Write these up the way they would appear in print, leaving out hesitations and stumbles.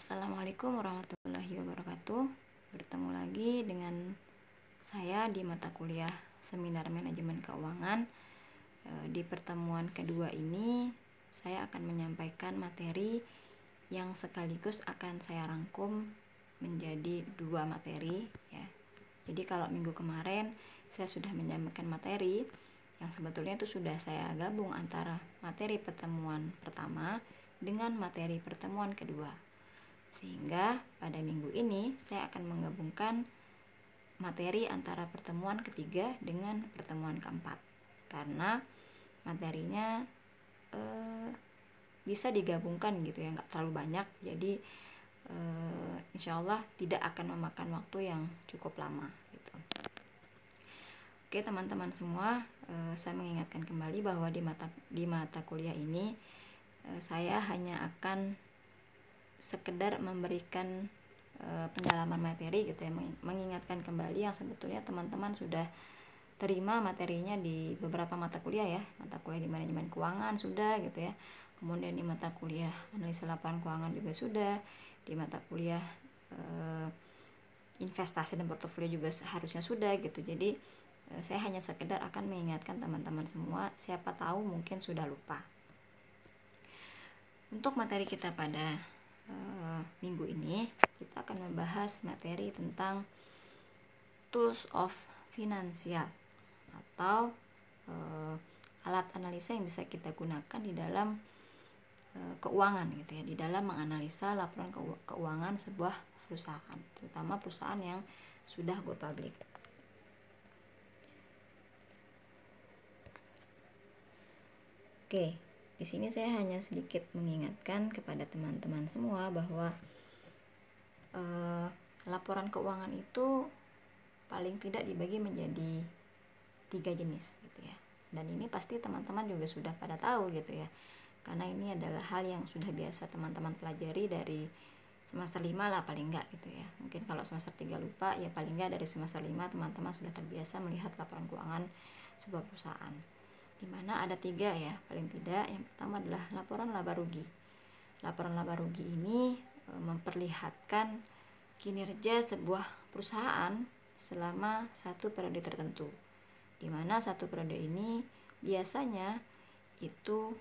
Assalamualaikum warahmatullahi wabarakatuh. Bertemu lagi dengan saya di mata kuliah Seminar Manajemen Keuangan. Di pertemuan kedua ini saya akan menyampaikan materi yang sekaligus akan saya rangkum menjadi dua materi ya. Jadi kalau minggu kemarin saya sudah menyampaikan materi yang sebetulnya itu sudah saya gabung antara materi pertemuan pertama dengan materi pertemuan kedua. Sehingga pada minggu ini saya akan menggabungkan materi antara pertemuan ketiga dengan pertemuan keempat, karena materinya bisa digabungkan gitu ya, nggak terlalu banyak. Jadi insya Allah tidak akan memakan waktu yang cukup lama gitu. Oke teman-teman semua, saya mengingatkan kembali bahwa di mata kuliah ini saya hanya akan sekedar memberikan pendalaman materi gitu ya, mengingatkan kembali yang sebetulnya teman-teman sudah terima materinya di beberapa mata kuliah ya. Mata kuliah di manajemen keuangan sudah gitu ya, kemudian di mata kuliah analisa laporan keuangan juga sudah, di mata kuliah investasi dan portofolio juga harusnya sudah gitu. Jadi saya hanya sekedar akan mengingatkan teman-teman semua, siapa tahu mungkin sudah lupa. Untuk materi kita pada minggu ini kita akan membahas materi tentang tools of financial atau alat analisa yang bisa kita gunakan di dalam keuangan gitu ya, di dalam menganalisa laporan keuangan sebuah perusahaan, terutama perusahaan yang sudah go public. Oke, di sini saya hanya sedikit mengingatkan kepada teman-teman semua bahwa laporan keuangan itu paling tidak dibagi menjadi 3 jenis gitu ya. Dan ini pasti teman-teman juga sudah pada tahu gitu ya, karena ini adalah hal yang sudah biasa teman-teman pelajari dari semester 5 lah paling enggak gitu ya. Mungkin kalau semester 3 lupa, ya paling enggak dari semester 5 teman-teman sudah terbiasa melihat laporan keuangan sebuah perusahaan, dimana ada 3 ya paling tidak. Yang pertama adalah laporan laba rugi. Laporan laba rugi ini memperlihatkan kinerja sebuah perusahaan selama satu periode tertentu, dimana satu periode ini biasanya itu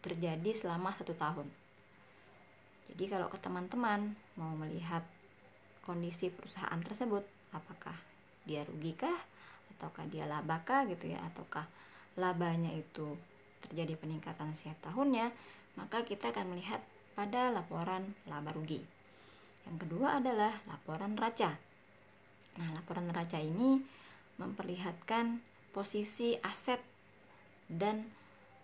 terjadi selama 1 tahun. Jadi kalau ke teman-teman mau melihat kondisi perusahaan tersebut, apakah dia rugikah ataukah dia labakah gitu ya, ataukah labanya itu terjadi peningkatan setiap tahunnya, maka kita akan melihat pada laporan laba rugi. Yang kedua adalah laporan neraca. Nah, laporan neraca ini memperlihatkan posisi aset dan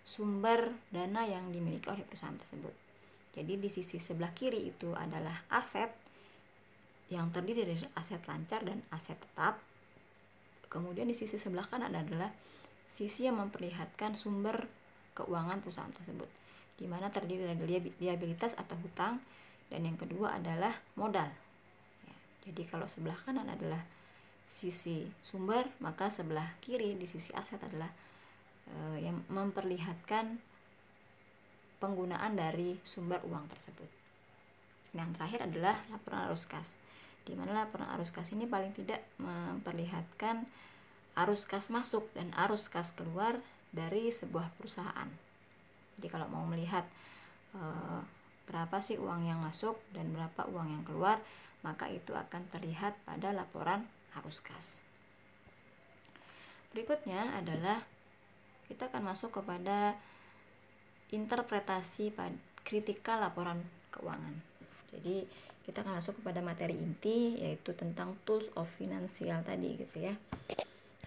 sumber dana yang dimiliki oleh perusahaan tersebut. Jadi di sisi sebelah kiri itu adalah aset yang terdiri dari aset lancar dan aset tetap. Kemudian di sisi sebelah kanan adalah sisi yang memperlihatkan sumber keuangan perusahaan tersebut, di mana terdiri dari liabilitas atau hutang, dan yang kedua adalah modal. Ya, jadi kalau sebelah kanan adalah sisi sumber, maka sebelah kiri di sisi aset adalah yang memperlihatkan penggunaan dari sumber uang tersebut. Yang terakhir adalah laporan arus kas, di mana laporan arus kas ini paling tidak memperlihatkan arus kas masuk dan arus kas keluar dari sebuah perusahaan. Jadi kalau mau melihat berapa sih uang yang masuk dan berapa uang yang keluar, maka itu akan terlihat pada laporan arus kas. Berikutnya adalah kita akan masuk kepada interpretasi kritikal laporan keuangan. Jadi kita akan masuk kepada materi inti, yaitu tentang tools of financial tadi gitu ya.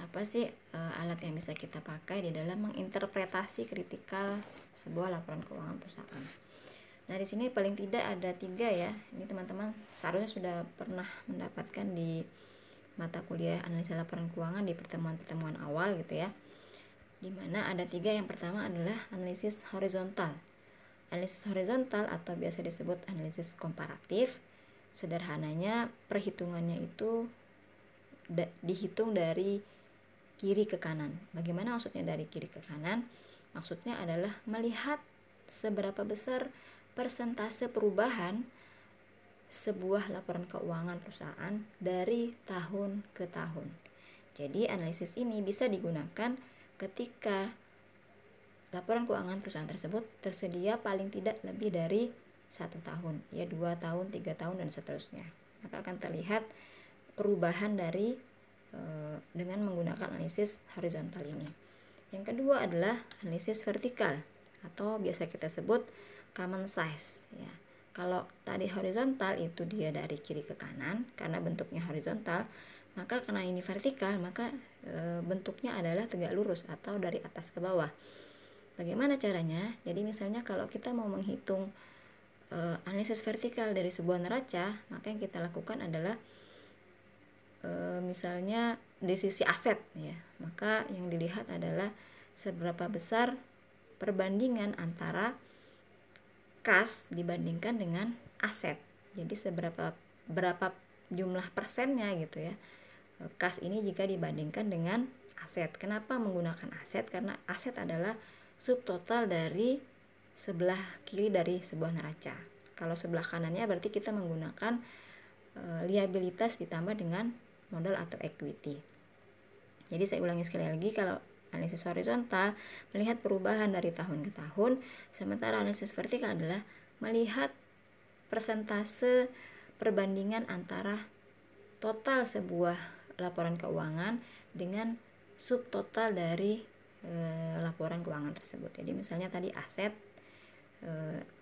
Apa sih alat yang bisa kita pakai di dalam menginterpretasi kritikal sebuah laporan keuangan perusahaan. Nah, di sini paling tidak ada 3 ya. Ini teman-teman seharusnya sudah pernah mendapatkan di mata kuliah analisa laporan keuangan di pertemuan-pertemuan awal gitu ya. Dimana ada 3. Yang pertama adalah analisis horizontal. Analisis horizontal atau biasa disebut analisis komparatif. Sederhananya perhitungannya itu dihitung dari kiri ke kanan. Bagaimana maksudnya dari kiri ke kanan? Maksudnya adalah melihat seberapa besar persentase perubahan sebuah laporan keuangan perusahaan dari tahun ke tahun. Jadi analisis ini bisa digunakan ketika laporan keuangan perusahaan tersebut tersedia paling tidak lebih dari 1 tahun, ya 2 tahun, 3 tahun dan seterusnya. Maka akan terlihat perubahan dari dengan menggunakan analisis horizontal ini. Yang kedua adalah analisis vertikal atau biasa kita sebut common size, ya. Kalau tadi horizontal itu dia dari kiri ke kanan karena bentuknya horizontal, maka karena ini vertikal maka bentuknya adalah tegak lurus atau dari atas ke bawah. Bagaimana caranya? Jadi misalnya kalau kita mau menghitung analisis vertikal dari sebuah neraca, maka yang kita lakukan adalah misalnya di sisi aset, ya, maka yang dilihat adalah seberapa besar perbandingan antara kas dibandingkan dengan aset. Jadi berapa jumlah persennya gitu ya, kas ini jika dibandingkan dengan aset. Kenapa menggunakan aset? Karena aset adalah subtotal dari sebelah kiri dari sebuah neraca. Kalau sebelah kanannya berarti kita menggunakan liabilitas ditambah dengan modal atau equity. Jadi saya ulangi sekali lagi, kalau analisis horizontal melihat perubahan dari tahun ke tahun, sementara analisis vertikal adalah melihat persentase perbandingan antara total sebuah laporan keuangan dengan subtotal dari laporan keuangan tersebut. Jadi misalnya tadi aset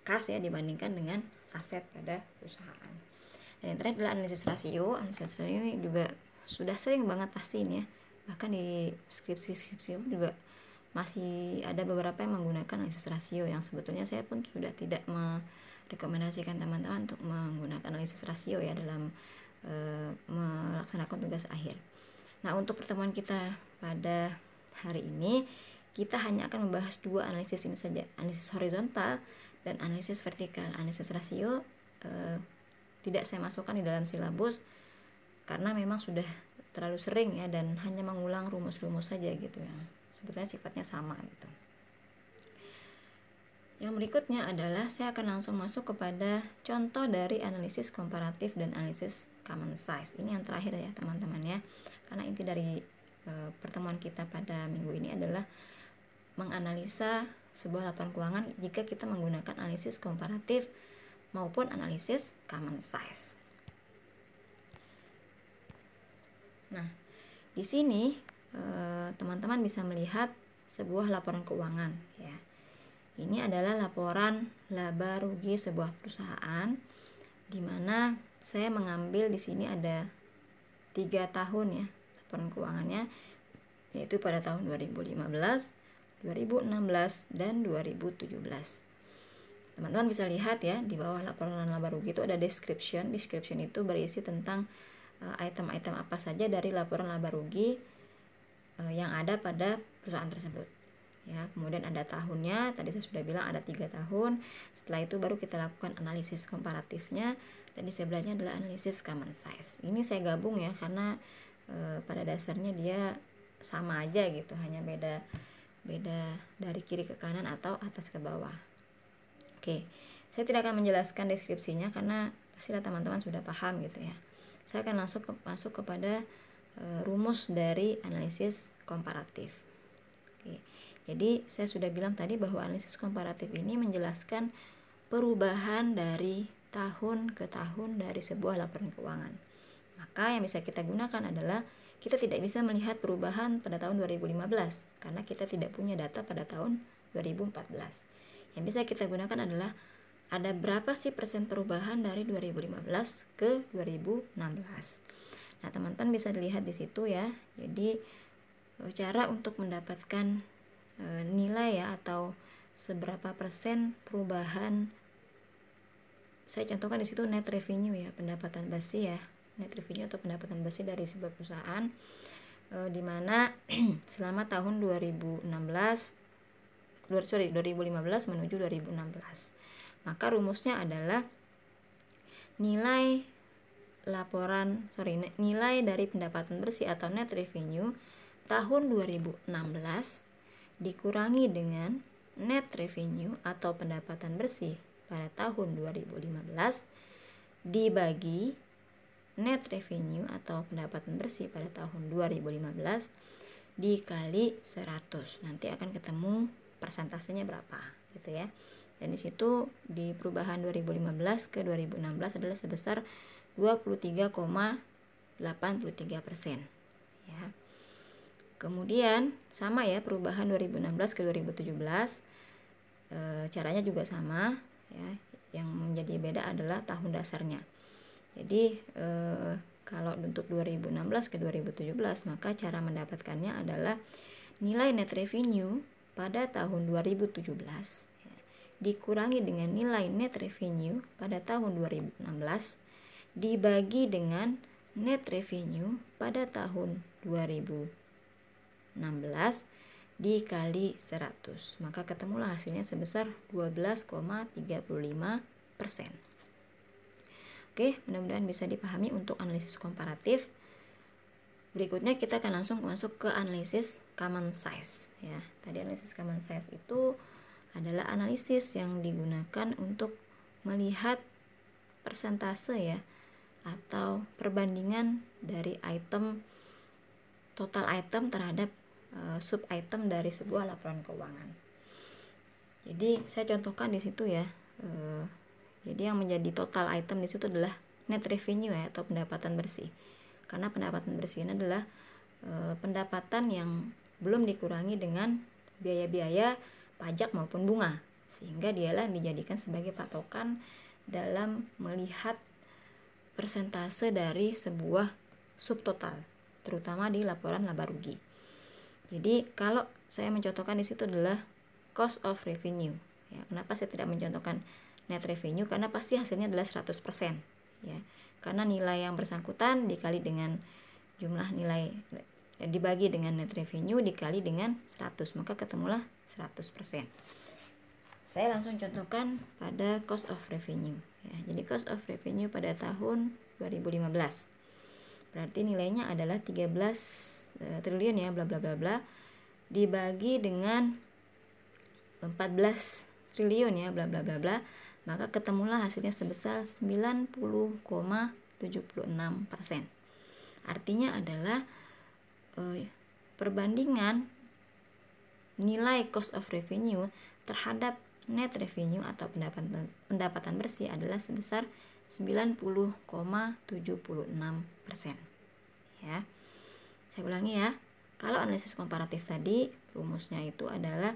kas ya dibandingkan dengan aset pada perusahaan. Dan yang terakhir adalah analisis rasio. Analisis rasio ini juga sudah sering banget pasti ini ya. Bahkan di skripsi juga masih ada beberapa yang menggunakan analisis rasio, yang sebetulnya saya pun sudah tidak merekomendasikan teman-teman untuk menggunakan analisis rasio ya dalam melaksanakan tugas akhir. Nah, untuk pertemuan kita pada hari ini kita hanya akan membahas 2 analisis ini saja, analisis horizontal dan analisis vertikal. Analisis rasio tidak saya masukkan di dalam silabus karena memang sudah terlalu sering ya, dan hanya mengulang rumus-rumus saja gitu ya, sebetulnya sifatnya sama gitu. Yang berikutnya adalah saya akan langsung masuk kepada contoh dari analisis komparatif dan analisis common size. Ini yang terakhir ya teman-teman ya, karena inti dari pertemuan kita pada minggu ini adalah menganalisa sebuah laporan keuangan jika kita menggunakan analisis komparatif maupun analisis common size. Nah, di sini teman-teman bisa melihat sebuah laporan keuangan ya. Ini adalah laporan laba rugi sebuah perusahaan, di mana saya mengambil di sini ada 3 tahun ya laporan keuangannya, yaitu pada tahun 2015, 2016 dan 2017. Teman-teman bisa lihat ya di bawah laporan laba rugi itu ada description. Description itu berisi tentang item-item apa saja dari laporan laba rugi yang ada pada perusahaan tersebut ya. Kemudian ada tahunnya, tadi saya sudah bilang ada 3 tahun. Setelah itu baru kita lakukan analisis komparatifnya, dan di sebelahnya adalah analisis common size. Ini saya gabung ya karena pada dasarnya dia sama aja gitu, hanya beda dari kiri ke kanan atau atas ke bawah. Oke, saya tidak akan menjelaskan deskripsinya karena pastilah teman-teman sudah paham gitu ya. Saya akan masuk kepada rumus dari analisis komparatif. Oke, jadi saya sudah bilang tadi bahwa analisis komparatif ini menjelaskan perubahan dari tahun ke tahun dari sebuah laporan keuangan. Maka yang bisa kita gunakan adalah kita tidak bisa melihat perubahan pada tahun 2015 karena kita tidak punya data pada tahun 2014. Yang bisa kita gunakan adalah ada berapa sih persen perubahan dari 2015 ke 2016. Nah, teman-teman bisa dilihat di situ ya. Jadi cara untuk mendapatkan nilai ya atau seberapa persen perubahan, saya contohkan di situ net revenue ya, pendapatan basi ya, net revenue atau pendapatan basi dari sebuah perusahaan di mana selama tahun 2015 menuju 2016. Maka rumusnya adalah nilai dari pendapatan bersih atau net revenue tahun 2016 dikurangi dengan net revenue atau pendapatan bersih pada tahun 2015 dibagi net revenue atau pendapatan bersih pada tahun 2015 dikali 100. Nanti akan ketemu persentasenya berapa gitu ya. Dan di situ di perubahan 2015 ke 2016 adalah sebesar 23,83%. Ya. Kemudian sama ya, perubahan 2016 ke 2017 caranya juga sama ya. Yang menjadi beda adalah tahun dasarnya. Jadi kalau untuk 2016 ke 2017 maka cara mendapatkannya adalah nilai net revenue pada tahun 2017 ya, dikurangi dengan nilai net revenue pada tahun 2016 dibagi dengan net revenue pada tahun 2016 dikali 100, maka ketemulah hasilnya sebesar 12,35%. Oke, mudah-mudahan bisa dipahami untuk analisis komparatif. Berikutnya kita akan langsung masuk ke analisis common size ya. Tadi analisis common size itu adalah analisis yang digunakan untuk melihat persentase ya atau perbandingan dari total item terhadap sub item dari sebuah laporan keuangan. Jadi saya contohkan di situ ya. Jadi yang menjadi total item di situ adalah net revenue ya atau pendapatan bersih. Karena pendapatan bersih ini adalah pendapatan yang belum dikurangi dengan biaya-biaya pajak maupun bunga, sehingga dialah dijadikan sebagai patokan dalam melihat persentase dari sebuah subtotal, terutama di laporan laba rugi. Jadi kalau saya mencontohkan di situ adalah cost of revenue. Ya, kenapa saya tidak mencontohkan net revenue? Karena pasti hasilnya adalah 100%. Ya, karena nilai yang bersangkutan dikali dengan jumlah nilai dibagi dengan net revenue dikali dengan 100, maka ketemulah 100%. Saya langsung contohkan pada cost of revenue. Ya, jadi cost of revenue pada tahun 2015 berarti nilainya adalah 13 triliun ya bla bla bla bla dibagi dengan 14 triliun ya bla bla bla bla, maka ketemulah hasilnya sebesar 90,76%. Artinya adalah perbandingan nilai cost of revenue terhadap net revenue atau pendapatan bersih adalah sebesar 90,76%. Ya. Saya ulangi ya. Kalau analisis komparatif tadi rumusnya itu adalah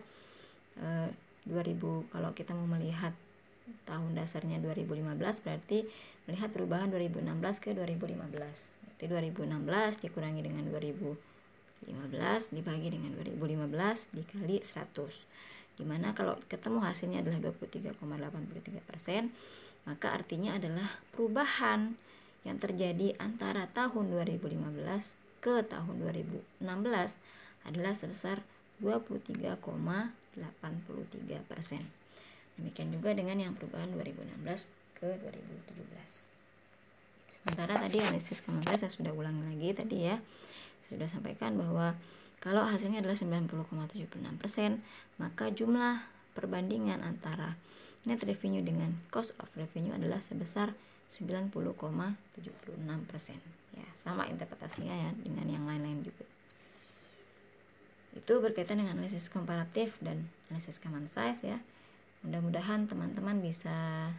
2000, kalau kita mau melihat tahun dasarnya 2015 berarti melihat perubahan 2016 ke 2015. Berarti 2016 dikurangi dengan 2015 dibagi dengan 2015 dikali 100. Dimana kalau ketemu hasilnya adalah 23,83%, maka artinya adalah perubahan yang terjadi antara tahun 2015 ke tahun 2016 adalah sebesar 23,83%. Demikian juga dengan yang perubahan 2016 ke 2017. Sementara tadi analisis common size saya sudah ulangi lagi tadi ya. Saya sudah sampaikan bahwa kalau hasilnya adalah 90,76%, maka jumlah perbandingan antara net revenue dengan cost of revenue adalah sebesar 90,76%. Ya, sama interpretasinya ya dengan yang lain-lain juga. Itu berkaitan dengan analisis komparatif dan analisis common size ya. Mudah-mudahan teman-teman bisa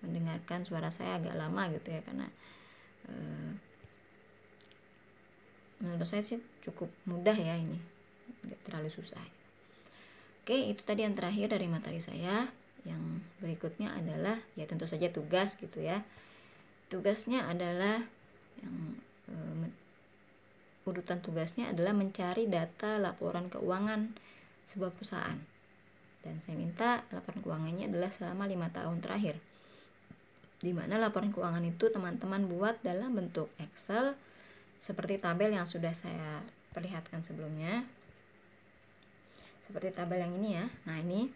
mendengarkan suara saya agak lama gitu ya, karena menurut saya sih cukup mudah ya, ini nggak terlalu susah. Oke, itu tadi yang terakhir dari materi saya. Yang berikutnya adalah ya tentu saja tugas gitu ya. Tugasnya adalah yang urutan tugasnya adalah mencari data laporan keuangan sebuah perusahaan. Dan saya minta laporan keuangannya adalah selama 5 tahun terakhir. Di mana laporan keuangan itu teman-teman buat dalam bentuk Excel seperti tabel yang sudah saya perlihatkan sebelumnya. Seperti tabel yang ini ya. Nah, ini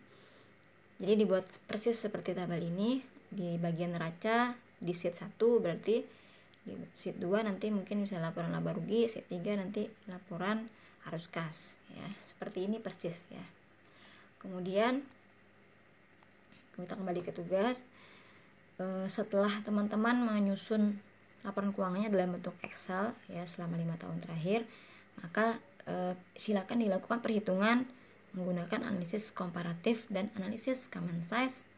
jadi dibuat persis seperti tabel ini. Di bagian neraca di sheet 1 berarti di sheet 2 nanti mungkin bisa laporan laba rugi, sheet 3 nanti laporan arus kas ya. Seperti ini persis ya. Kemudian kita kembali ke tugas. Setelah teman-teman menyusun laporan keuangannya dalam bentuk Excel ya selama 5 tahun terakhir, maka silakan dilakukan perhitungan menggunakan analisis komparatif dan analisis common size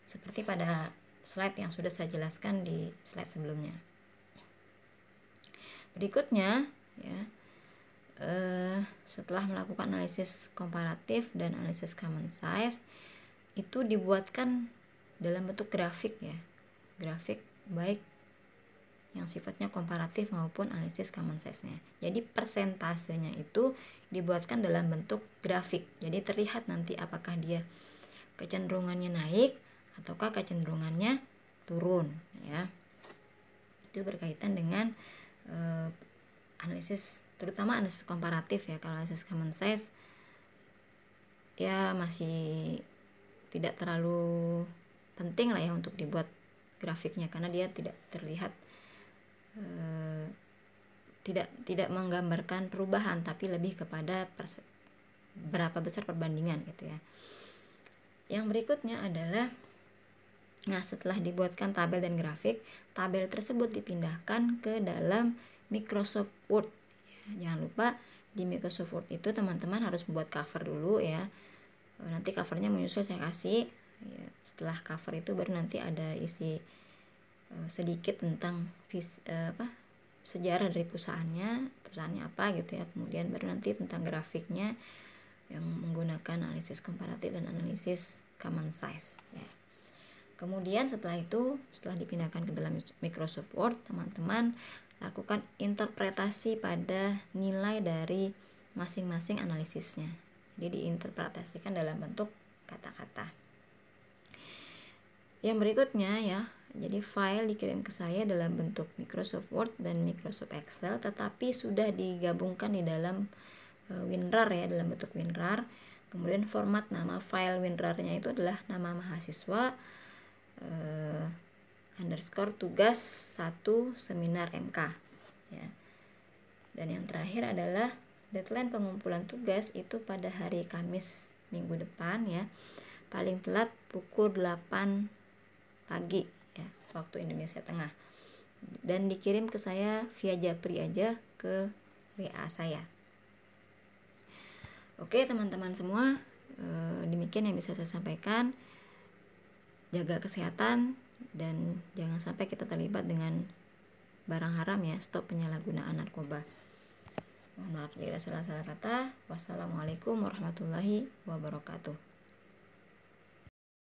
seperti pada slide yang sudah saya jelaskan di slide sebelumnya. Berikutnya ya, setelah melakukan analisis komparatif dan analisis common size, itu dibuatkan dalam bentuk grafik ya, grafik baik yang sifatnya komparatif maupun analisis common size-nya. Jadi persentasenya itu dibuatkan dalam bentuk grafik. Jadi terlihat nanti apakah dia kecenderungannya naik ataukah kecenderungannya turun ya. Itu berkaitan dengan analisis, terutama analisis komparatif ya. Kalau analisis common size ya masih tidak terlalu penting lah ya untuk dibuat grafiknya, karena dia tidak terlihat tidak menggambarkan perubahan, tapi lebih kepada berapa besar perbandingan gitu ya. Yang berikutnya adalah, nah setelah dibuatkan tabel dan grafik, tabel tersebut dipindahkan ke dalam Microsoft Word. Jangan lupa di Microsoft Word itu teman-teman harus membuat cover dulu ya. Nanti covernya menyusul saya kasih ya. Setelah cover itu baru nanti ada isi sedikit tentang sejarah dari perusahaannya apa gitu ya. Kemudian baru nanti tentang grafiknya yang menggunakan analisis komparatif dan analisis common size ya. Kemudian setelah dipindahkan ke dalam Microsoft Word, teman-teman lakukan interpretasi pada nilai dari masing-masing analisisnya. Jadi diinterpretasikan dalam bentuk kata-kata. Yang berikutnya ya, jadi file dikirim ke saya dalam bentuk Microsoft Word dan Microsoft Excel, tetapi sudah digabungkan di dalam WinRAR ya, dalam bentuk WinRAR. Kemudian format nama file WinRAR-nya itu adalah nama mahasiswa underscore tugas 1 seminar MK ya. Dan yang terakhir adalah deadline pengumpulan tugas itu pada hari Kamis minggu depan ya, paling telat pukul 8 pagi ya, waktu Indonesia Tengah, dan dikirim ke saya via Japri aja ke WA saya. Oke teman-teman semua, demikian yang bisa saya sampaikan. Jaga kesehatan dan jangan sampai kita terlibat dengan barang haram ya, stop penyalahgunaan narkoba. Mohon maaf jika ada salah-salah kata. Wassalamualaikum warahmatullahi wabarakatuh.